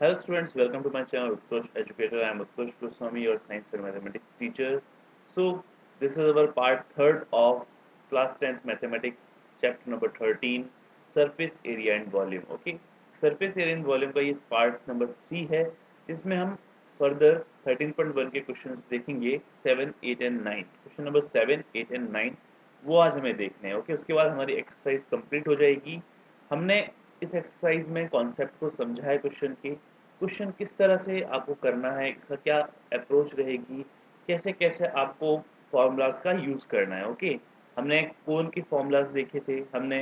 Hello students, welcome to my channel Utkarsh Educator. I am Utkarsh Goswami, your science and mathematics teacher. So this is our part third of class 10th mathematics chapter number 13 surface area and volume. Okay, surface area and volume का ये part number 3 है जिसमें हम further 13.1 के questions देखेंगे 7, 8 and 9. Question number 7, 8 and 9 वो आज हमें देखने हैं. ओके, उसके बाद हमारी एक्सरसाइज कंप्लीट हो जाएगी. हमने इस एक्सरसाइज में कॉन्सेप्ट को समझा है क्वेश्चन किस तरह से आपको करना है, इसका क्या अप्रोच रहेगी, कैसे कैसे आपको फॉर्मूलाज का यूज़ करना है. ओके, हमने कोन के फॉर्मूलाज देखे थे, हमने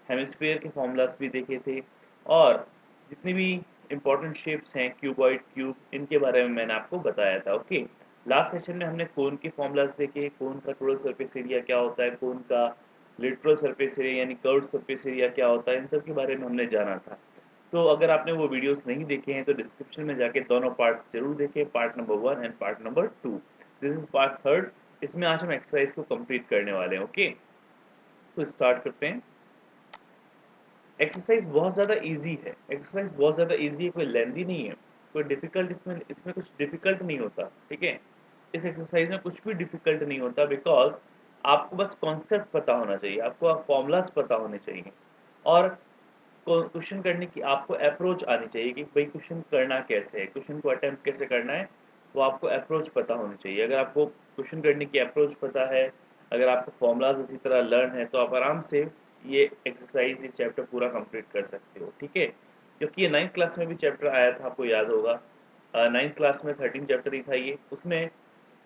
हेमिस्फीयर के फॉर्मूलाज भी देखे थे, और जितनी भी इंपॉर्टेंट शेप्स हैं क्यूबॉइड, क्यूब, इनके बारे में मैंने आपको बताया था. ओके, लास्ट सेशन में हमने कोन के फॉर्मूलाज देखे, कोन का टोटल सरफेस एरिया क्या होता है, कोन का लिटरल सरफेस एरिया यानी कर्व्ड सरफेस एरिया क्या होता है, इन सब के बारे में हमने जाना था. तो अगर आपने वो वीडियोस नहीं देखे हैं तो डिस्क्रिप्शन में जाके दोनों पार्ट्स जरूर देखें, part number 1 and part number 2. This is part third. इसमें आज हम एक्सरसाइज को कंप्लीट करने वाले हैं. ओके, तो स्टार्ट करते हैं. एक्सरसाइज बहुत ज़्यादा इजी है, एक्सरसाइज बहुत ज़्यादा इजी है, कोई लेंदी नहीं है, कोई डिफिकल्ट इसमें इसमें कुछ डिफिकल्ट नहीं होता. ठीक है, इस एक्सरसाइज में कुछ भी डिफिकल्ट नहीं होता, बिकॉज आपको बस कॉन्सेप्ट पता होना चाहिए, आपको फॉर्मूलाज पता होने चाहिए, और क्वेश्चन करने की आपको अप्रोच आनी चाहिए कि भाई क्वेश्चन करना कैसे है, क्वेश्चन को अटेम्प्ट कैसे करना है, वो आपको अप्रोच पता होनी चाहिए. अगर आपको क्वेश्चन करने की अप्रोच पता है, अगर आपको फॉर्मूलाज अच्छी तरह लर्न है, तो आप आराम से ये एक्सरसाइज, ये चैप्टर पूरा कंप्लीट कर सकते हो. ठीक है, क्योंकि ये 9th क्लास में भी चैप्टर आया था, आपको याद होगा. 9th क्लास में 13 चैप्टर ही था ये, उसमें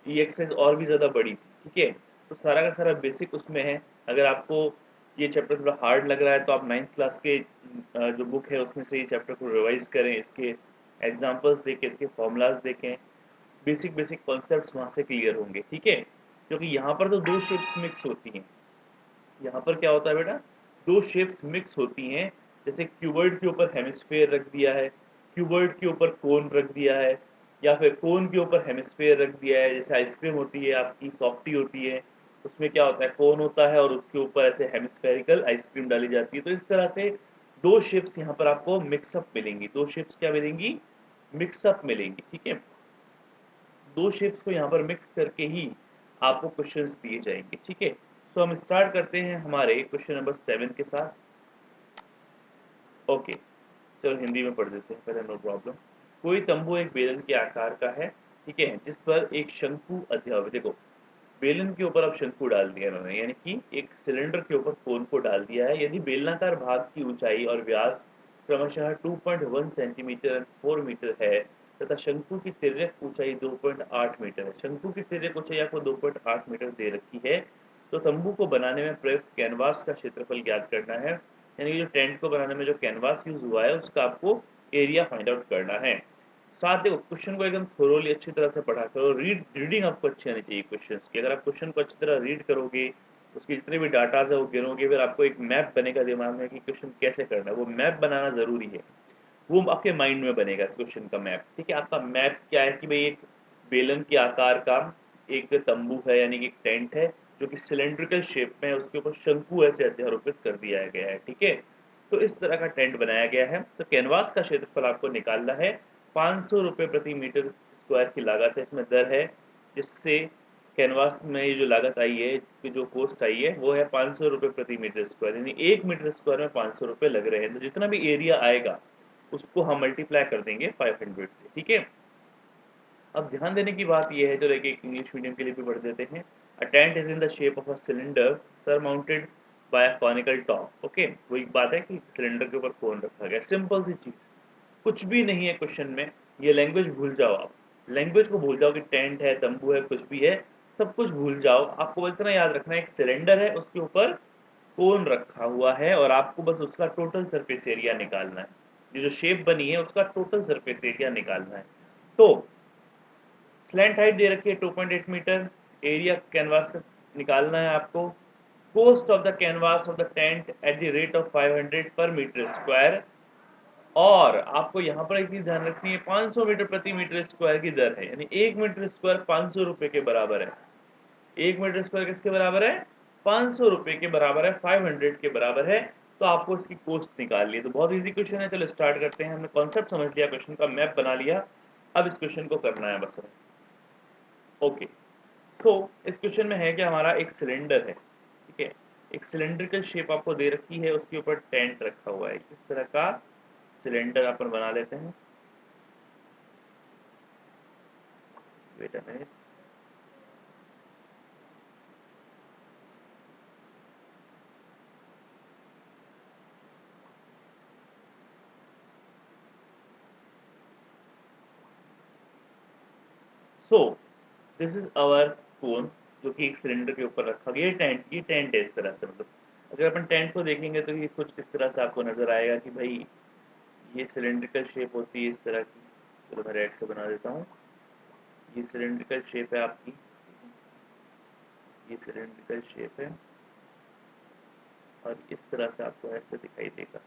ये एक्सरसाइज और भी ज़्यादा बड़ी थी. ठीक है, तो सारा का सारा बेसिक उसमें है. अगर आपको ये चैप्टर थोड़ा हार्ड लग रहा है तो आप 9th क्लास के जो बुक है उसमें से ये चैप्टर को रिवाइज करें, इसके एग्जांपल्स देखें, इसके फॉर्मूलाज देखें, बेसिक बेसिक कॉन्सेप्ट्स वहाँ से क्लियर होंगे. ठीक है, क्योंकि यहाँ पर तो दो शेप्स मिक्स होती हैं. यहाँ पर क्या होता है बेटा, दो शेप्स मिक्स होती हैं. जैसे क्यूबॉइड के ऊपर हेमिस्फेयर रख दिया है, क्यूबॉइड के ऊपर कोन रख दिया है, या फिर कोन के ऊपर हेमिस्फेयर रख दिया है. जैसे आइसक्रीम होती है आपकी, सॉफ्टी होती है, उसमें क्या होता है, कोन होता है और उसके ऊपर ऐसे हेमिस्फेरिकल आइसक्रीम डाली जाती है. तो इस तरह से दो शेप्स यहाँ पर आपको मिक्सअप मिलेंगी. दो शेप्स क्या मिलेंगी, मिक्सअप मिलेंगी. ठीक है, दो शेप्स को यहाँ पर मिक्स करके ही आपको क्वेश्चंस दिए जाएंगे. ठीक है, सो हम स्टार्ट करते हैं हमारे क्वेश्चन नंबर 7 के साथ. ओके, चलो हिंदी में पढ़ देते हैं पहले, नो प्रॉब्लम. कोई तंबू एक बेलन के आकार का है, ठीक है, जिस पर एक शंकु अध्याय, देखो बेलन के ऊपर अब शंकु डाल दिया इन्होंने, यानी कि एक सिलेंडर के ऊपर कोन को डाल दिया है. यदि बेलनाकार भाग की ऊंचाई और व्यास क्रमशः 2.1 सेंटीमीटर और 4 मीटर है तथा शंकु की तिर्यक ऊंचाई 2.8 मीटर है. शंकु की तिर्यक ऊंचाई आपको 2.8 मीटर दे रखी है. तो तंबू को बनाने में प्रयुक्त कैनवास का क्षेत्रफल ज्ञात करना है, यानी कि जो टेंट को बनाने में जो कैनवास यूज हुआ है उसका आपको एरिया फाइंड आउट करना है. साथ देखो क्वेश्चन को एकदम थोरोली अच्छी तरह से पढ़ा करो. रीडिंग आपको अच्छी आनी चाहिए क्वेश्चन की. अगर आप क्वेश्चन को अच्छी तरह रीड करोगे, उसके जितने भी डाटाज है वो गिनोगे, फिर आपको एक मैप बनेगा दिमाग में कि क्वेश्चन कैसे करना है. वो मैप बनाना जरूरी है, वो आपके माइंड में बनेगा इस क्वेश्चन का मैप. ठीक है, आपका मैप क्या है कि भाई एक बेलन के आकार का एक तंबू है, यानी कि एक टेंट है जो कि सिलेंड्रिकल शेप में है, उसके ऊपर शंकु ऐसे अध्यारोपित कर दिया गया है. ठीक है, तो इस तरह का टेंट बनाया गया है. तो कैनवास का क्षेत्रफल आपको निकालना है. 500 रुपये प्रति मीटर स्क्वायर की लागत है, इसमें दर है, जिससे कैनवास में ये जो लागत आई है, इसकी जो कॉस्ट आई है वो है 500 रुपये प्रति मीटर स्क्वायर, यानी 1 मीटर स्क्वायर में 500 रुपये लग रहे हैं. तो जितना भी एरिया आएगा उसको हम मल्टीप्लाई कर देंगे 500 से. ठीक है, अब ध्यान देने की बात यह है, चलो एक इंग्लिश मीडियम के लिए भी पढ़ देते हैं. A tent is in the shape of a cylinder surmounted by a conical top. Okay, वही बात है कि सिलेंडर के ऊपर कोन रखा गया, सिंपल सी चीज, कुछ भी नहीं है क्वेश्चन में. ये लैंग्वेज भूल जाओ आप, लैंग्वेज को भूल जाओ कि टेंट है, तंबू है, कुछ भी है, सब कुछ भूल जाओ. आपको बस इतना याद रखना है, एक सिलेंडर है, उसके ऊपर कोन रखा हुआ है, और आपको बस उसका टोटल सरफेस एरिया निकालना है. ये जो शेप बनी है उसका टोटल सरफेस एरिया निकालना है. तो स्लैंट हाइट दे रखी है 2.8 मीटर, एरिया कैनवास का निकालना है आपको. Cost of the canvas of the tent at the rate of 500 पर मीटर स्क्वायर, और आपको यहाँ पर एक चीज ध्यान रखनी है, 500 मीटर प्रति मीटर स्क्वायर की दर है, यानी 1 मीटर स्क्वायर 500 रुपए के बराबर है. 1 मीटर स्क्वायर किसके बराबर है, 500 रुपए के बराबर है, 500 के बराबर है. तो आपको इसकी कोस्ट निकालनी है। तो बहुत ईज़ी क्वेश्चन है, चलो स्टार्ट करते हैं। हमने कॉन्सेप्ट समझ लिया, क्वेश्चन का मैप बना लिया, अब इस क्वेश्चन को करना है बस हमें। ओके, सो इस क्वेश्चन में है कि हमारा एक सिलेंडर है, ठीक है। एक सिलेंड्रिकल शेप आपको दे रखी है, उसके ऊपर टेंट रखा हुआ है। इस तरह का सिलेंडर अपन बना लेते हैं। Wait a minute. So this is our cone, जो कि एक सिलेंडर के ऊपर रखा गया। ये टेंट है इस तरह से। मतलब अगर अपन टेंट को देखेंगे तो ये कुछ इस तरह से आपको नजर आएगा कि भाई ये सिलेंड्रिकल शेप होती है इस तरह की। चलो मैं रेड से बना देता हूँ। ये सिलेंड्रिकल शेप है आपकी, ये सिलेंड्रिकल शेप है और इस तरह से आपको ऐसे दिखाई देगा,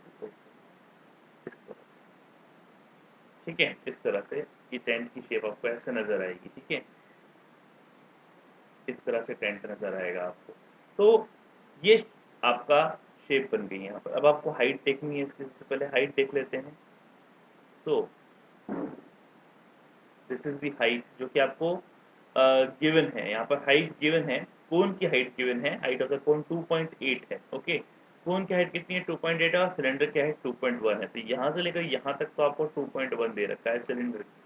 इस तरह से, ठीक है। इस तरह से ये टेंट की शेप आपको ऐसे नजर आएगी, ठीक है। इस तरह से टेंट नज़र आएगा आपको। तो ये आपका शेप बन गई यहाँ पर। अब आपको हाइट देखनी है इसकी, सबसे पहले हाइट देख लेते हैं। तो दिस इज दी हाइट जो कि आपको गिवन है। यहाँ पर हाइट गिवन है, कोन की हाइट गिवन है। हाइट ऑफ द कोन 2.8 है, ओके। कोन की हाइट कितनी है? 2.8 है और सिलेंडर की हाइट 2.1 है। तो यहाँ से लेकर यहाँ तक तो आपको 2.1 दे रखा है सिलेंडर की।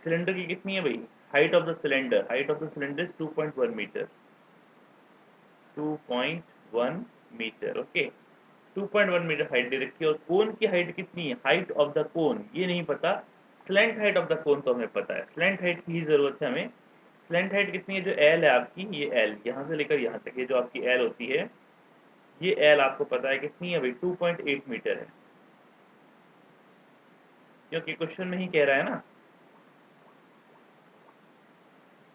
सिलेंडर की कितनी है भाई? Height of the cylinder, height of the cylinder is 2.1 metre, 2.1 metre, okay. 2.1 metre height दे रखी है। और कोन की हाइट कितनी है? हाइट ऑफ द कोन ये नहीं पता, स्लैंट हाइट ऑफ द कोन तो हमें पता है। स्लैंट हाइट की ही जरूरत है हमें। स्लैंट हाइट कितनी है? जो एल है आपकी, ये एल यहाँ से लेकर यहाँ तक, ये जो आपकी एल होती है, ये एल आपको पता है कितनी है भाई? 2.8 मीटर है, क्योंकि क्वेश्चन में ही कह रहा है ना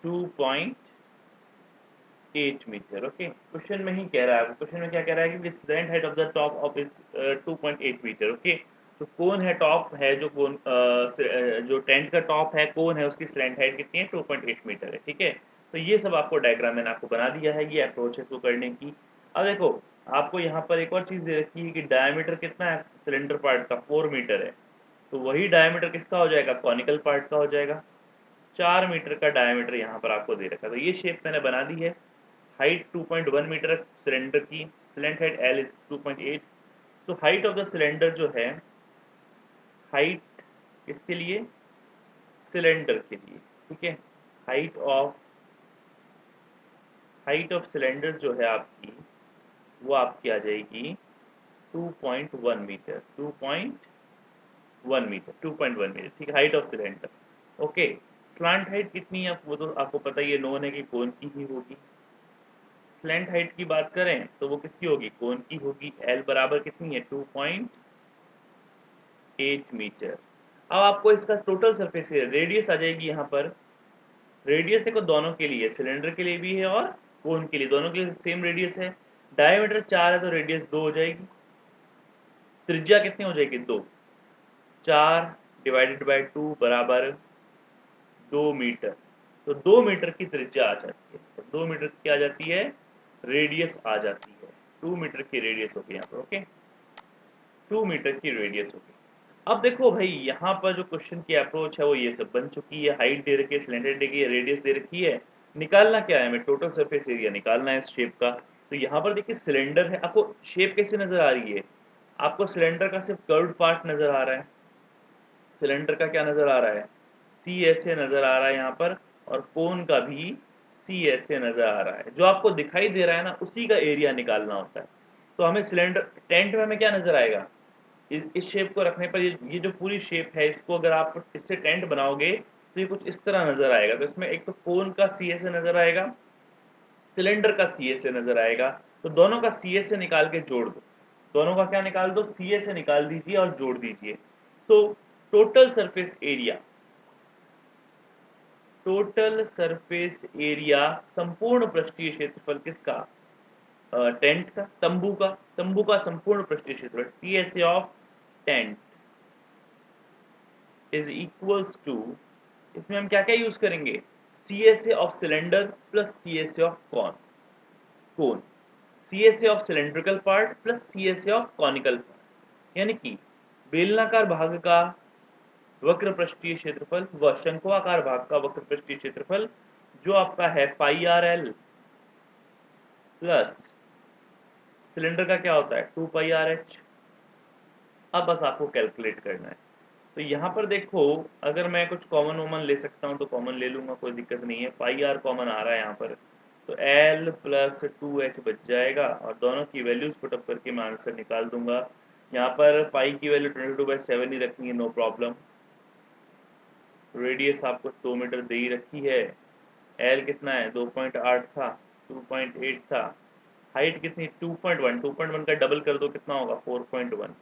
2.8 मीटर, ओके। क्वेश्चन में ही कह रहा है। क्वेश्चन में क्या कह रहा है कि slant height of the top of is 2.8 metre, okay. तो कौन है टॉप है, जो कौन जो टेंट का टॉप है, कौन है, उसकी स्लैंट हाइट कितनी है? 2.8 मीटर है, ठीक है। तो ये सब आपको डायग्राम मैंने आपको बना दिया है, ये अप्रोच है इसको करने की। अब देखो, आपको यहाँ पर एक और चीज़ दे रखी है कि डायमीटर कितना है सिलेंडर पार्ट का? 4 मीटर है। तो वही डायमीटर किसका हो जाएगा? कॉनिकल पार्ट का हो जाएगा। 4 मीटर का डायमीटर यहाँ पर आपको दे रखा है। तो ये शेप मैंने बना दी है। हाइट 2.1 मीटर सिलेंडर की, slant height L is 2.8। So height of the cylinder जो है, हाइट इसके लिए, सिलेंडर के लिए, ठीक है। हाइट ऑफ सिलेंडर जो है आपकी, वो आपकी आ जाएगी 2.1 मीटर, 2.1 मीटर, 2.1 मीटर, ठीक है। Height of cylinder, okay. Slant height कितनी है वो तो आपको पता ही है, नोन है कि कोन की ही होगी। स्लैंट हाइट की बात करें तो वो किसकी होगी? कोन की होगी। एल बराबर कितनी है? 2.8 मीटर। अब आपको इसका टोटल सरफेस एरिया, रेडियस आ जाएगी यहाँ पर। रेडियस देखो दोनों के लिए, सिलेंडर के लिए भी है और कोन के लिए, दोनों के लिए सेम रेडियस है। डायमीटर 4 है तो रेडियस 2 हो जाएगी। त्रिज्या कितनी हो जाएगी? 2। 4 डिवाइडेड बाई 2 बराबर 2 मीटर। तो 2 मीटर की त्रिज्या आ जाती है। तो 2 मीटर की आ जाती है? रेडियस आ जाती है। 2 मीटर की रेडियस होगी यहाँ पर, ओके। 2 मीटर की रेडियस होगी। अब देखो भाई, यहाँ पर जो क्वेश्चन की अप्रोच है वो ये सब बन चुकी है। हाइट दे रखी है, सिलेंडर दे रखी है, रेडियस दे रखी है। निकालना क्या है हमें? टोटल सरफेस एरिया निकालना है इस शेप का। तो यहाँ पर देखिए सिलेंडर है, आपको शेप कैसे नजर आ रही है? आपको सिलेंडर का सिर्फ कर्व्ड पार्ट नजर आ रहा है। सिलेंडर का क्या नजर आ रहा है? सी ऐसे नजर आ रहा है यहाँ पर, और कोन का भी सी ऐसे नजर आ रहा है। जो आपको दिखाई दे रहा है ना, उसी का एरिया निकालना होता है। तो हमें सिलेंडर, टेंट में हमें क्या नजर आएगा? इस शेप को रखने पर, ये जो पूरी शेप है, इसको अगर आप इससे टेंट बनाओगे तो ये कुछ इस तरह नजर आएगा। तो इसमें एक तो कोन का सी ऐसे नजर आएगा, सिलेंडर का सी ऐसे नजर आएगा। तो दोनों का सी ऐसे निकाल के जोड़ दो, दोनों का क्या निकाल दो? सी ऐसे निकाल दीजिए और जोड़ दीजिए। So total surface area, total surface area, संपूर्ण पृष्ठीय क्षेत्रफल किसका? टेंट का, तंबू का संपूर्ण पृष्ठीय क्षेत्रफल, TSA of tent is equals to, इसमें हम क्या क्या यूज करेंगे? C S A of cylinder plus C S A of cone. CSA of cylindrical part plus CSA of conical part, यानी कि बेलनाकार भाग का वक्र पृष्ठीय क्षेत्रफल व शंक्वाकार भाग का वक्र पृष्ठीय क्षेत्रफल जो आपका है pi R L plus cylinder का क्या होता है 2 पाई आर एच। अब बस आपको कैलकुलेट करना है। तो यहाँ पर देखो, अगर मैं कुछ कॉमन वॉमन ले सकता हूँ तो कॉमन ले लूँगा, कोई दिक्कत नहीं है। पाई आर कॉमन आ रहा है यहाँ पर, तो एल प्लस 2h बच जाएगा और दोनों की वैल्यूज पुटअप करके मैं आंसर निकाल दूंगा। यहाँ पर पाई की वैल्यू 22/7 ही रखनी है, नो प्रॉब्लम। रेडियस आपको 2 मीटर दे ही रखी है। एल कितना है 2.8 था, 2.8 था। हाइट कितनी 2.1, 2.1 का डबल कर दो कितना होगा 4.1।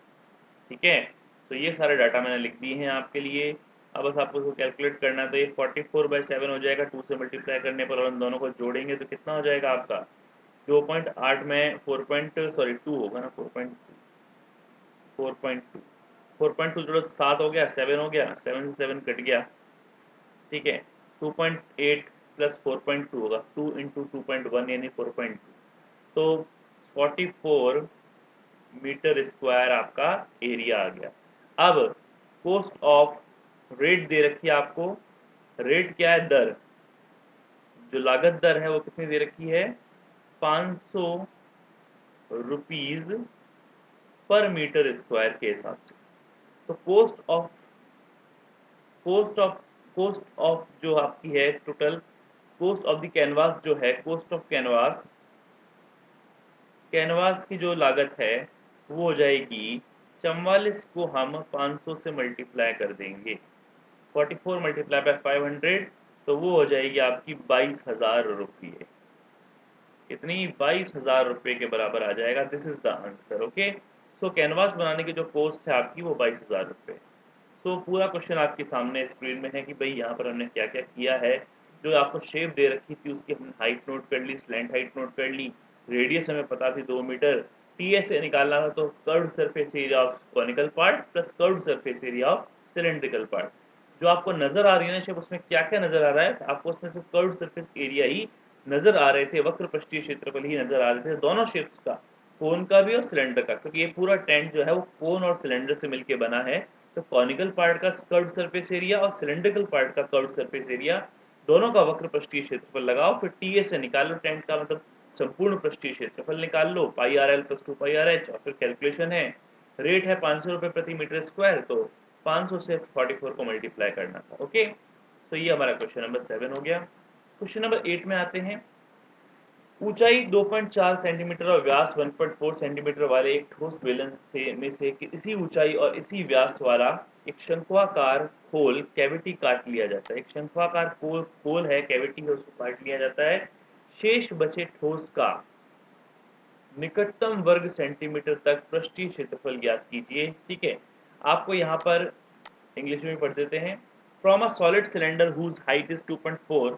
ठीक है, तो ये सारे डाटा मैंने लिख दिए हैं आपके लिए। अब बस आपको इसको कैलकुलेट करना है, तो ये 44/7 हो जाएगा 2 से मल्टीप्लाई करने पर, और उन दोनों को जोड़ेंगे तो कितना हो जाएगा आपका 2.8 में 2 होगा ना, 4.2 4.2 जोड़ो 7 हो गया, 7 हो गया, 7 से 7 कट गया। ठीक है, 2.8 प्लस 4.2 होगा, 2 इंटू 2.1 यानी 4.2, तो 44 मीटर स्क्वायर आपका एरिया आ गया। अब कॉस्ट ऑफ रेट दे रखी है आपको। रेट क्या है, दर, जो लागत दर है वो कितनी दे रखी है 500 रुपीज पर मीटर स्क्वायर के हिसाब से। तो कॉस्ट ऑफ कॉस्ट ऑफ जो आपकी है total cost of the canvas जो है, कॉस्ट ऑफ कैनवास की जो लागत है वो हो जाएगी 44 को हम 500 से मल्टीप्लाई कर देंगे, 44 मल्टीप्लाई बाय 500, तो वो हो जाएगी आपकी 22,000 रुपये। कितनी 22,000 रुपये के बराबर आ जाएगा। This is the answer. Okay, so canvas बनाने की जो कॉस्ट है आपकी वो 22,000 रुपये। सो पूरा क्वेश्चन आपके सामने स्क्रीन में है कि भाई यहाँ पर हमने क्या क्या किया है। जो आपको शेप दे रखी थी उसकी हमने हाइट नोट कर ली, स्लैंट हाइट नोट कर ली, रेडियस हमें पता थी 2 मीटर, TSA निकालना था, तो curved surface area of conical part plus curved surface area of cylindrical part. जो आपको नजर आ रही है ना शेप, उसमें क्या क्या नजर आ रहा है आपको, उसमें सिर्फ कर्व्ड सरफेस एरिया ही नजर आ रहे थे, वक्र पृष्ठीय क्षेत्रफल ही नजर आ रहे थे दोनों शेप्स का, कोन का भी और सिलेंडर का, क्योंकि ये पूरा टेंट जो है वो कोन और सिलेंडर से मिलकर बना है। तो कॉनिकल पार्ट का कर्व्ड सरफेस एरिया और सिलेंड्रिकल पार्ट का कर्व्ड सरफेस एरिया दोनों का वक्र पृष्ठीय क्षेत्रफल लगाओ, फिर टी से निकालो, टेंट का मतलब संपूर्ण पृष्ठीय क्षेत्रफल निकाल लो, पाई R L plus 2 pi R H, और फिर कैलकुलेशन है, रेट है 500 रुपये प्रति मीटर स्क्वायर, तो 500 से 44 को मल्टीप्लाई करना था। ओके, तो ये हमारा क्वेश्चन नंबर 7 हो गया। क्वेश्चन नंबर 8 में आते हैं। ऊंचाई 2.4 सेंटीमीटर और व्यास 1.4 सेंटीमीटर वाले एक ठोस बेलन से इसी ऊंचाई और इसी व्यास वाला एक शंक्वाकार खोल कैविटी काट लिया जाता है। एक शंक्वाकार खोल है, कैविटी है, उसको काट लिया जाता है। शेष बचे ठोस का निकटतम वर्ग सेंटीमीटर तक पृष्ठीय क्षेत्रफल ज्ञात कीजिए। ठीक है, आपको यहाँ पर इंग्लिश में पढ़ देते हैं। From a solid cylinder whose height is 2.4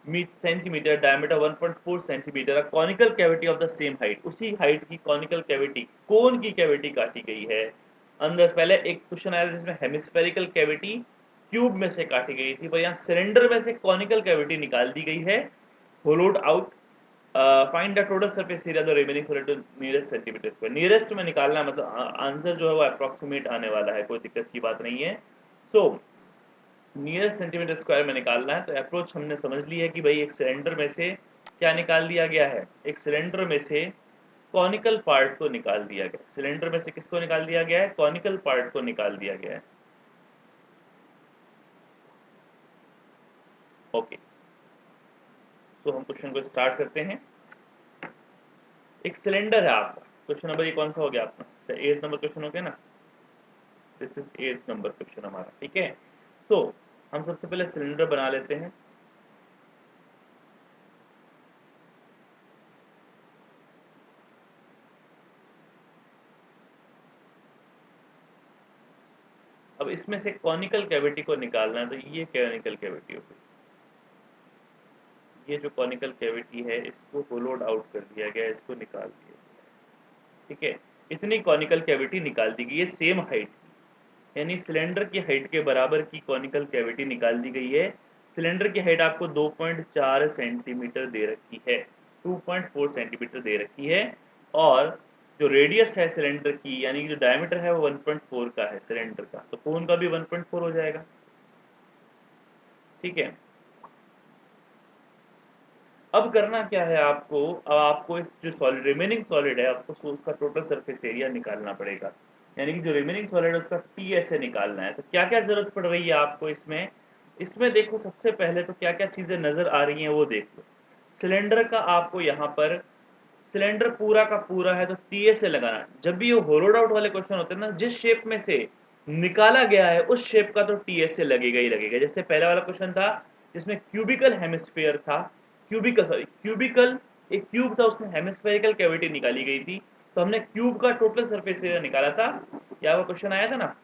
centimetre, diameter 1.4 centimetre, a conical cavity of the same height, उसी हाइट की कॉनिकल कैविटी, कोन की कैविटी काटी गई है। अंदर पहले एक क्वेश्चन आया जिसमें हेमिस्फेरिकल कैविटी क्यूब में से काटी गई थी, पर यहाँ सिलेंडर में से कॉनिकल कैविटी निकाल दी गई है, hollowed out. Find the total surface area the remaining solid to nearest centimetre square. Nearest में निकालना है, मतलब आंसर जो है वो अप्रॉक्सीमेट आने वाला है, कोई दिक्कत की बात नहीं है। सो नियरेस्ट सेंटीमीटर स्क्वायर में निकालना है, तो अप्रोच हमने समझ ली है कि भाई एक सिलेंडर में से क्या निकाल दिया गया है, एक सिलेंडर में से कॉनिकल पार्ट को निकाल दिया गया। सिलेंडर में से किसको निकाल दिया गया है, कॉनिकल पार्ट को निकाल दिया गया है। ओके, तो हम क्वेश्चन को स्टार्ट करते हैं। एक सिलेंडर है आपका, क्वेश्चन नंबर ये कौन सा हो गया अपना 8 नंबर क्वेश्चन हो गया ना, दिस इज 8 नंबर क्वेश्चन हमारा। ठीक है, सो हम सबसे पहले सिलेंडर बना लेते हैं। अब इसमें से कॉनिकल कैविटी को निकालना है, तो ये कॉनिकल कैविटी होगी, ये जो कॉनिकल कैविटी है इसको होलोड आउट कर दिया गया, इसको निकाल दिया गया। ठीक है, इतनी कॉनिकल कैविटी निकाल दी गई है सेम हाइट की, यानी सिलेंडर की हाइट के बराबर की कॉनिकल कैविटी निकाल दी गई है। सिलेंडर की हाइट आपको 2.4 सेंटीमीटर दे रखी है, 2.4 सेंटीमीटर दे रखी है। और जो रेडियस है सिलेंडर की यानी कि जो डायमीटर है वो 1.4 का है सिलेंडर का, तो कोन का भी 1.4 हो जाएगा। ठीक है, अब करना क्या है आपको, अब आपको इस जो सॉलिड रिमेनिंग सॉलिड है आपको उसका टोटल सरफेस एरिया निकालना पड़ेगा, यानी कि जो रिमेनिंग सॉलिड है उसका टीएसए निकालना है। तो क्या क्या जरूरत पड़ रही है आपको इसमें, इसमें देखो सबसे पहले तो क्या क्या चीजें नजर आ रही हैं वो देख लो। सिलेंडर का आपको यहाँ पर सिलेंडर पूरा का पूरा है तो टीएसए लगाना। जब भी ये होलोड आउट वाले क्वेश्चन होते हैं ना, जिस शेप में से निकाला गया है उस शेप का तो टीएसए लगेगा ही लगेगा। जैसे पहले वाला क्वेश्चन था जिसमें क्यूबिकल हेमिस्फीयर था, क्यूबिकल एक क्यूब था उसमें हेमिस्फेरिकल कैविटी निकाली गई थी, तो हमने क्यूब का टोटल सरफेस एरिया निकाला था। क्या वो क्वेश्चन आया था ना,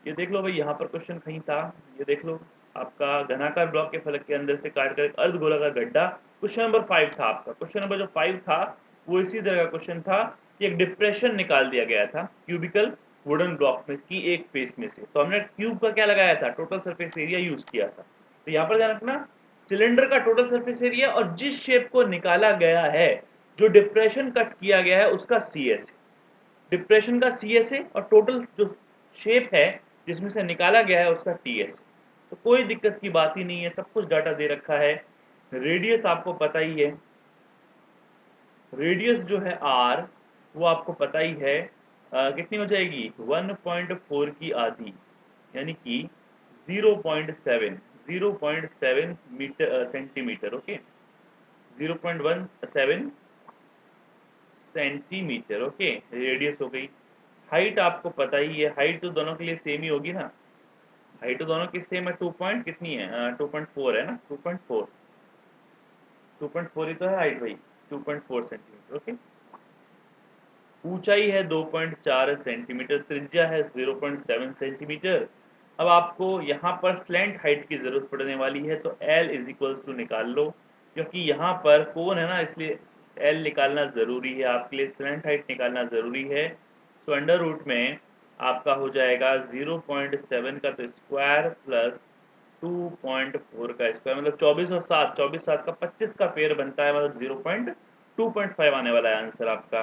ये देख लो भाई, यहाँ पर क्वेश्चन कहीं था, ये देख लो, आपका घनाकार ब्लॉक के फलक के अंदर से काट कर एक अर्धगोलाकार गड्ढा, क्वेश्चन नंबर 5 था आपका। क्वेश्चन नंबर जो 5 था वो इसी तरह का क्वेश्चन था कि एक डिप्रेशन निकाल दिया गया था क्यूबिकल वुडन ब्लॉक में की एक फेस में से, तो हमने क्यूब का क्या लगाया था, टोटल सरफेस एरिया यूज किया था। तो यहाँ पर ध्यान रखना, सिलेंडर का टोटल सरफेस एरिया और जिस शेप को निकाला गया है, जो डिप्रेशन कट किया गया है उसका सी एस, डिप्रेशन का सी एस ए और टोटल जो शेप है जिसमें से निकाला गया है उसका टी एस। तो कोई दिक्कत की बात ही नहीं है, सब कुछ डाटा दे रखा है। रेडियस आपको पता ही है, रेडियस जो है आर वो आपको पता ही है, कितनी हो जाएगी 1.4 की आधी, यानी कि 0.7 metre centimetre. Okay, 0.17 centimetre. Okay, radius हो गई। हाइट आपको पता ही है, हाइट तो दोनों के लिए सेम ही होगी ना, हाइट तो दोनों की सेम है, 2 पॉइंट कितनी है 2.4 है ना, 2.4, 2.4 ही तो है हाइट भाई, 2.4 सेंटीमीटर। ओके, ऊंचाई है 2.4 सेंटीमीटर, त्रिज्या है 0.7 सेंटीमीटर। अब आपको यहाँ पर स्लैंट हाइट की जरूरत पड़ने वाली है, तो L इज इक्वल्स टू निकाल लो, क्योंकि यहाँ पर कोन है ना इसलिए L निकालना जरूरी है आपके लिए, स्लैंट हाइट निकालना जरूरी है। तो अंडर रूट में आपका हो जाएगा 0.7 का तो स्क्वायर प्लस 2.4 का स्क्वायर, मतलब 24 और 7, 24 7 का 25 का पेयर बनता है, मतलब 0.2.5 आने वाला है आंसर आपका।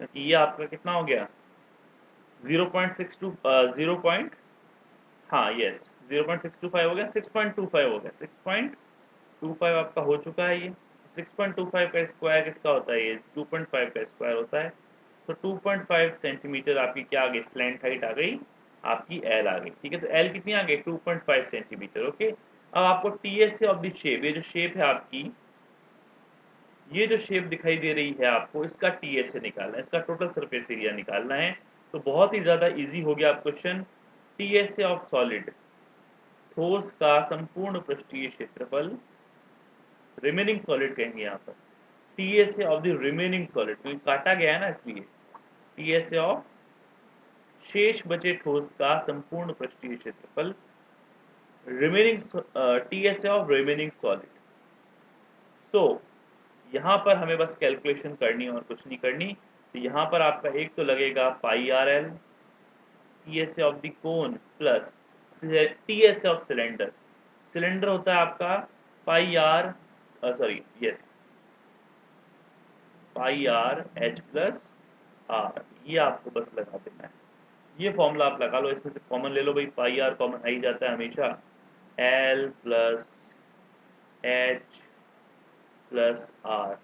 क्योंकि ये आपका कितना हो गया 0.62 0 पॉइंट, हाँ यस 0.625 हो गया, 6.25 हो गया, 6.25 आपका हो चुका है ये। 6.25 का स्क्वायर किसका होता है, ये 2.5 का स्क्वायर होता है। तो 2.5 सेंटीमीटर आपकी क्या आ गई, स्लैंट हाइट आ गई, आपकी एल आ गई। ठीक है, तो एल कितनी आ गई 2.5 सेंटीमीटर। ओके, अब आपको T S of the shape, ये जो शेप है आपकी, ये जो शेप दिखाई दे रही है आपको, इसका टी एस ए निकालना है, इसका टोटल सरफेस एरिया निकालना है। तो बहुत ही ज़्यादा इजी हो गया आप question. T S A of solid, ठोस का संपूर्ण पृष्ठीय क्षेत्रफल, रिमेनिंग सॉलिड कहेंगे यहाँ पर, T S A of the remaining solid, क्योंकि काटा गया है ना इसलिए, टी एस ए ऑफ शेष बचे ठोस का संपूर्ण पृष्ठीय क्षेत्रफल, remaining T S A of remaining solid. So यहाँ पर हमें बस कैलकुलेशन करनी और कुछ नहीं करनी। तो यहाँ पर आपका एक तो लगेगा pi R L C S of the cone plus T S of cylinder, cylinder होता है आपका pi R, sorry yes, pi R H plus are, ये आपको बस लगा देना है। ये फॉर्मूला आप लगा लो, इसमें से कॉमन ले लो भाई, पाई आर कॉमन आ ही जाता है हमेशा, L plus H plus R,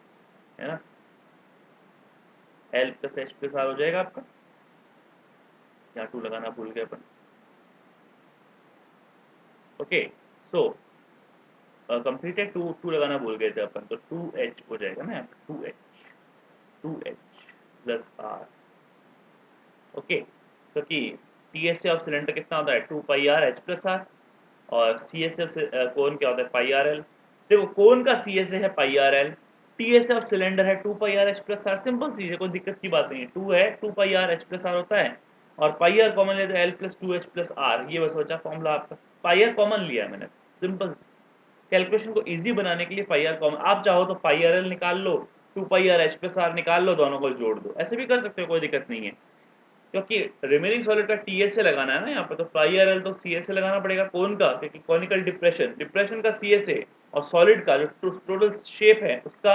है ना, L plus H plus R हो जाएगा आपका, यहाँ टू लगाना भूल गए अपन। Okay, so completed, two two लगाना भूल गए थे अपन, तो 2h हो जाएगा ना, 2h प्लस आर। ओके, क्योंकि टी एस ऑफ सिलेंडर कितना होता है 2 pi R H plus r, और सी एस एफ कोन क्या होता है पाई आर एल। देखो कोन का सी एस है pi R L, T S of cylinder है 2 pi R H plus R, simple सी है, कोई दिक्कत की बात नहीं है, 2 है 2 pi R H plus r होता है, और पाई आर कॉमन लेते L plus 2h plus are, ये बस बचा फॉर्मूला आपका, पाई आर कॉमन लिया है मैंने, सिंपल। कैलकुलेशन को इजी बनाने के लिए पाई आर कॉमन, आप चाहो तो पाई आर एल निकाल लो, 2 pi R H plus are निकाल लो, दोनों को जोड़ दो, ऐसे भी कर सकते हो, कोई दिक्कत नहीं है। क्योंकि रिमेनिंग सॉलिड का टी एस ए लगाना है ना यहाँ पर, तो पाई आर एल तो सी एस ए लगाना पड़ेगा कोन का, क्योंकि कॉनिकल डिप्रेशन, डिप्रेशन का सी एस ए, और सॉलिड का जो टोटल शेप है उसका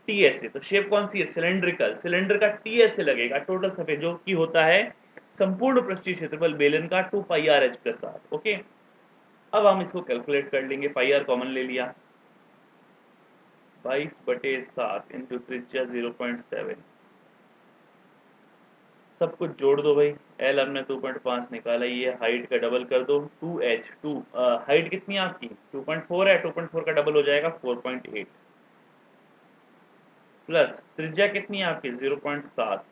TSA। तो शेप कौन सी है? सिलेंड्रिकल। सिलेंडर का TSA लगेगा, टोटल सरफेस, जो कि होता है संपूर्ण पृष्ठीय क्षेत्रफल बेलन का 2 पाई r h plus r। Okay, अब हम इसको कैलकुलेट कर लेंगे। पाई r कॉमन ले लिया, 22/7 इंटू त्रिज्या 0.7, सब कुछ जोड़ दो भाई। L हमने 2.5 निकाला, ये हाइट का डबल कर दो 2h। 2 हाइट कितनी है आपकी? 2.4 है, 2.4 का डबल हो जाएगा 4.8, प्लस त्रिज्या कितनी है आपकी? 0.7।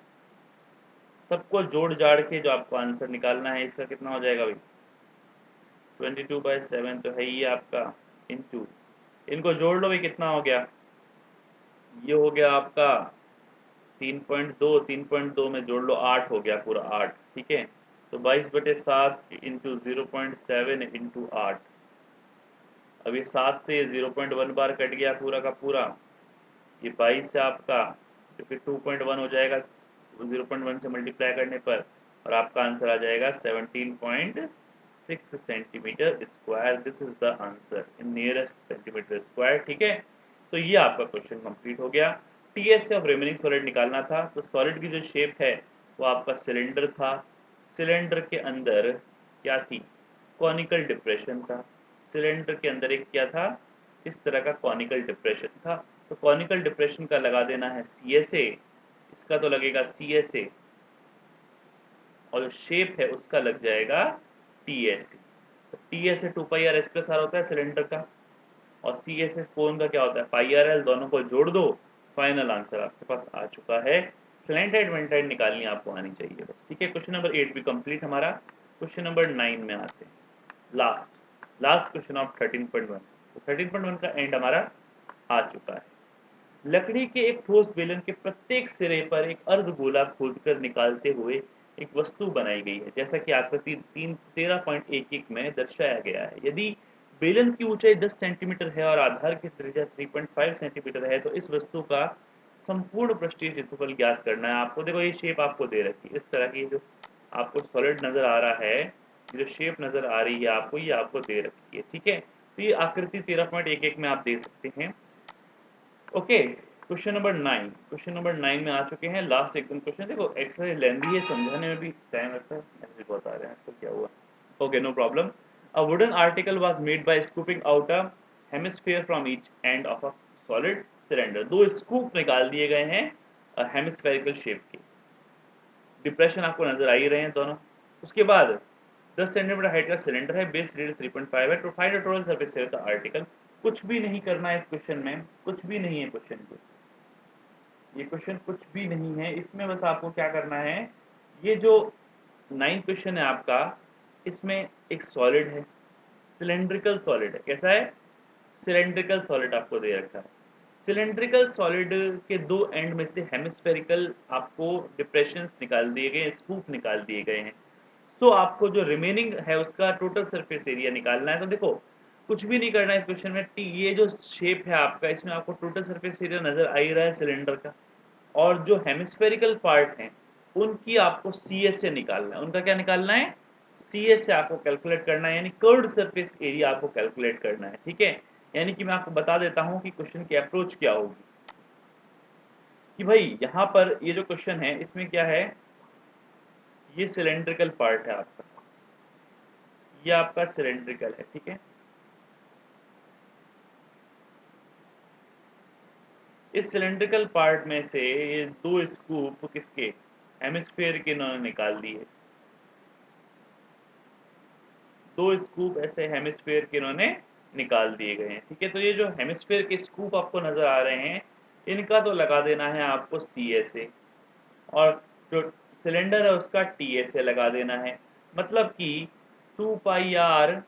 सबको जोड़ जाड़ के जो आपको आंसर निकालना है इसका कितना हो जाएगा भाई? 22/7 तो है ही आपका, इंटू, इनको जोड़ लो भाई, कितना हो गया? ये हो गया आपका 3.2, 3.2 में जोड़ लो 8 हो गया, पूरा 8। ठीक है, तो 22/7 इंटू 0.7 इंटू 8। अब ये 7 से 0.1 बार कट गया पूरा का पूरा, ये 22 से आपका, जो कि 2.1 हो जाएगा 0.1 से मल्टीप्लाई करने पर, और आपका आंसर आ जाएगा 17.6 centimetre square. This is the answer in nearest centimetre square. ठीक है, तो ये आपका क्वेश्चन कंप्लीट हो गया। TSA ऑफ रिमेनिंग सॉलिड निकालना था, तो सॉलिड की जो शेप है वो आपका सिलेंडर था। सिलेंडर के अंदर क्या थी? कॉनिकल डिप्रेशन था। सिलेंडर के अंदर एक क्या था? इस तरह का कॉनिकल डिप्रेशन था। तो कॉनिकल डिप्रेशन का लगा देना है CSA, इसका तो लगेगा CSA, और जो शेप है उसका लग जाएगा TSA। तो TSA 2 पाई r h प्लस r होता है सिलेंडर का, और CSA कोन का क्या होता है? पाई r l। दोनों को जोड़ दो, फाइनल आंसर आपके पास आ चुका है। स्लैंटेड वेंटाइड निकालनी आपको आनी चाहिए बस। ठीक है, क्वेश्चन नंबर 8 भी कंप्लीट हमारा। क्वेश्चन नंबर 9 में आते हैं, लास्ट क्वेश्चन ऑफ 13.1। तो 13.1 का एंड हमारा आ चुका है। लकड़ी के एक ठोस बेलन के प्रत्येक सिरे पर एक अर्धगोला खोदकर निकालते हुए एक वस्तु बनाई गई है, जैसा कि आकृति 13.11 में दर्शाया गया है। यदि बेलन की ऊंचाई 10 सेंटीमीटर है और आधार की त्रिज्या 3.5 सेंटीमीटर है, तो इस वस्तु का संपूर्ण पृष्ठीय क्षेत्रफल ज्ञात करना है आपको। देखो ये शेप आपको दे रखी है, इस तरह की जो आपको सॉलिड नजर आ रहा है, जो शेप नजर आ रही है आपको, ये आपको दे रखी है। ठीक है, तो ये आकृति 13.11 में आप दे सकते हैं। Okay, question number 9। Question number 9 में आ चुके हैं, लास्ट एकदम क्वेश्चन। देखो एक्सरसाइज लेंदी है, समझाने में भी टाइम लगता है। मैसेज बहुत आ रहे हैं आजकल, क्या हुआ? Okay, no problem. A wooden article was made by scooping out a hemisphere from each end of a solid cylinder. दो स्कूप निकाल दिए गए हैं हेमिस्फेरिकल शेप के। डिप्रेशन आपको नजर आ ही रहे हैं दोनों। उसके बाद 10 सेंटीमीटर हाइट का सिलेंडर है, बेस रेडियस 3.5 है, तो find the total surface area of the article. कुछ भी नहीं करना है इस क्वेश्चन में, कुछ भी नहीं है क्वेश्चन में, ये क्वेश्चन कुछ भी नहीं है इसमें। बस आपको क्या करना है, ये जो 9 क्वेश्चन है आपका, इसमें एक सॉलिड है, सिलेंड्रिकल सॉलिड है। कैसा है? सिलेंड्रिकल सॉलिड आपको दे रखा है। सिलेंड्रिकल सॉलिड के दो एंड में से हेमिस्फेरिकल आपको डिप्रेशंस निकाल दिए गए, स्कूप निकाल दिए गए हैं। तो आपको जो रिमेनिंग है उसका टोटल सरफेस एरिया निकालना है। तो देखो कुछ भी नहीं करना है इस क्वेश्चन में। ये जो शेप है आपका, इसमें आपको टोटल सरफेस एरिया नजर आ ही रहा है सिलेंडर का, और जो हेमिस्फेरिकल पार्ट हैं उनकी आपको CSA निकालना है। उनका क्या निकालना है? CSA आपको कैलकुलेट करना है, यानी कर्व्ड सरफेस एरिया आपको कैलकुलेट करना है। ठीक है, यानी कि मैं आपको बता देता हूं कि क्वेश्चन की अप्रोच क्या होगी। कि भाई यहाँ पर ये जो क्वेश्चन है इसमें क्या है, ये सिलेंड्रिकल पार्ट है आपका, ये आपका सिलेंड्रिकल है। ठीक है, इस सिलेंड्रिकल पार्ट में से ये दो स्कूप किसके? हेमिस्फीयर के इन्होंने निकाल दिए। दो स्कूप ऐसे हेमिस्फीयर के इन्होंने निकाल दिए गए हैं। ठीक है, तो ये जो हेमिस्फीयर के स्कूप आपको नजर आ रहे हैं, इनका तो लगा देना है आपको CSA, और जो सिलेंडर है उसका TSA लगा देना है। मतलब कि 2 पाई r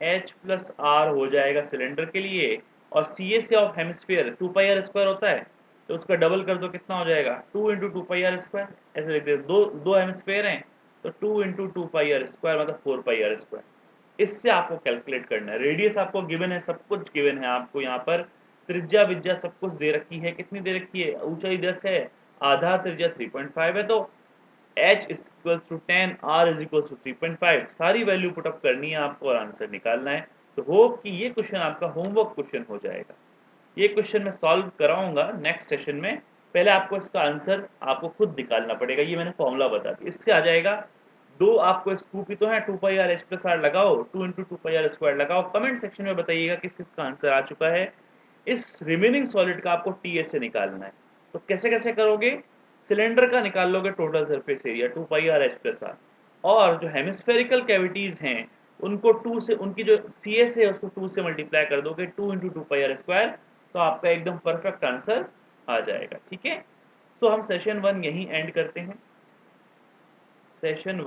h प्लस r हो जाएगा सिलेंडर के लिए, और CSA of hemisphere 2 pi r square होता है, तो उसका डबल कर दो, कितना हो जाएगा? 2 इंटू 2 पाई r स्क्वायर। ऐसे लिख दे, दो दो हेमिस्फीयर हैं, तो 2 इंटू 2 पाई r स्क्वायर मतलब 4 पाई r स्क्वायर। इससे आपको कैलकुलेट करना है। रेडियस आपको गिवन है, सब कुछ गिवन है आपको यहाँ पर, त्रिज्या विज्या सब कुछ दे रखी है। कितनी दे रखी है? ऊंचाई 10 है, आधार त्रिज्या 3.5 है, तो h is equals to 10, r is equals to 3.5। सारी वैल्यू पुट अप करनी है आपको और आंसर निकालना है। तो होप कि ये क्वेश्चन आपका होमवर्क क्वेश्चन हो जाएगा। ये क्वेश्चन मैं सॉल्व कराऊंगा नेक्स्ट सेशन में। पहले आपको इसका आंसर आपको खुद निकालना पड़ेगा। ये मैंने फॉर्मूला बता दिया, इससे आ जाएगा। दो आपको स्कूप ही तो है, 2 pi R H plus are लगाओ, 2 इंटू 2 पाई आर स्क्वायर लगाओ। कमेंट सेक्शन में बताइएगा किस किस का आंसर आ चुका है। इस रिमेनिंग सॉलिड का आपको टी एस से निकालना है। तो कैसे कैसे करोगे? सिलेंडर का निकाल लोगे total surface area 2 pi R H plus r, और जो हेमिस्फेरिकल कैविटीज हैं उनको 2 से, उनकी जो सी एस है उसको 2 से मल्टीप्लाई कर दोगे, 2 इंटू 2 पाई आर स्क्वायर, तो आपका एकदम परफेक्ट आंसर आ जाएगा। ठीक है, तो हम सेशन 1 यहीं एंड करते हैं। सेशन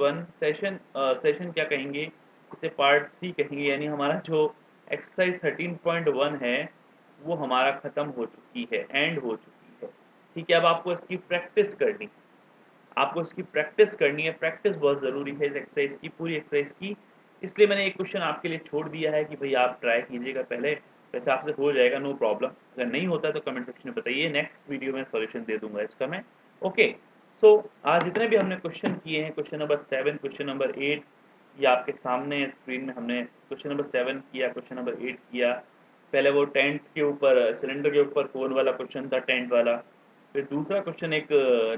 क्या कहेंगे इसे, पार्ट 3 कहेंगे। यानी हमारा जो एक्सरसाइज 13.1 है वो हमारा ख़त्म हो चुकी है, एंड हो चुकी है। ठीक है, अब आपको इसकी प्रैक्टिस करनी, आपको इसकी प्रैक्टिस करनी है। प्रैक्टिस बहुत ज़रूरी है इस एक्सरसाइज की, पूरी एक्सरसाइज की। इसलिए मैंने एक क्वेश्चन आपके लिए छोड़ दिया है कि भाई आप ट्राई कीजिएगा पहले, वैसे आपसे हो जाएगा, नो प्रॉब्लम। अगर नहीं होता तो कमेंट सेक्शन में बताइए, नेक्स्ट वीडियो में सॉल्यूशन दे दूंगा इसका मैं। ओके, सो आज जितने भी हमने क्वेश्चन किए हैं, क्वेश्चन नंबर 7, क्वेश्चन नंबर 8, ये आपके सामने स्क्रीन में हमने क्वेश्चन नंबर 7 किया, क्वेश्चन नंबर 8 किया। पहले वो टेंट के ऊपर, सिलेंडर के ऊपर कोन वाला क्वेश्चन था, टेंट वाला। फिर दूसरा क्वेश्चन एक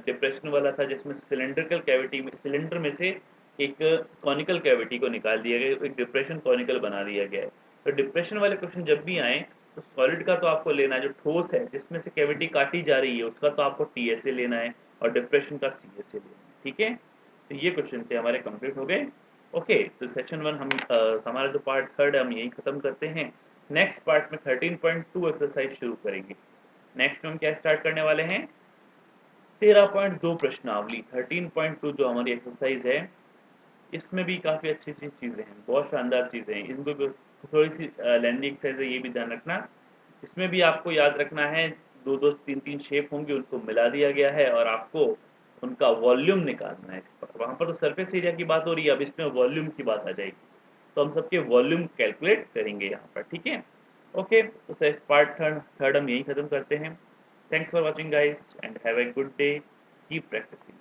डिप्रेशन वाला था, जिसमें सिलेंड्रिकल कैविटी में, सिलेंडर में से एक कॉनिकल कैविटी को निकाल दिया गया, एक डिप्रेशन कॉनिकल बना दिया गया है। तो डिप्रेशन वाले क्वेश्चन जब भी आए तो सॉलिड का तो आपको लेना है, जो ठोस है जिसमें से कैविटी काटी जा रही है उसका तो आपको टी एस ए लेना है, और डिप्रेशन का सी एस ए लेना है। ठीक है, तो ये क्वेश्चन थे हमारे कंप्लीट हो गए। ओके, तो सेशन 1 हम हमारा जो पार्ट 3 है हम यही खत्म करते हैं। नेक्स्ट पार्ट में 13.2 एक्सरसाइज शुरू करेंगे। नेक्स्ट में हम क्या स्टार्ट करने वाले हैं? 13.2 प्रश्नावली, 13.2 जो हमारी एक्सरसाइज है, इसमें भी काफ़ी अच्छी अच्छी चीज़ें हैं, बहुत शानदार चीज़ें हैं। इनको भी थोड़ी सी लेंदी एक्सरसाइज है, ये भी ध्यान रखना। इसमें भी आपको याद रखना है, दो दो तीन तीन शेप होंगे, उनको मिला दिया गया है और आपको उनका वॉल्यूम निकालना है। इस पर, वहाँ पर तो सरफेस एरिया की बात हो रही है, अब इसमें वॉल्यूम की बात आ जाएगी। तो हम सबके वॉल्यूम कैलकुलेट करेंगे यहाँ पर। ठीक है, ओके, तो पार्ट थर्ड हम यही खत्म करते हैं। Thanks for watching guys and have a good day, keep practising.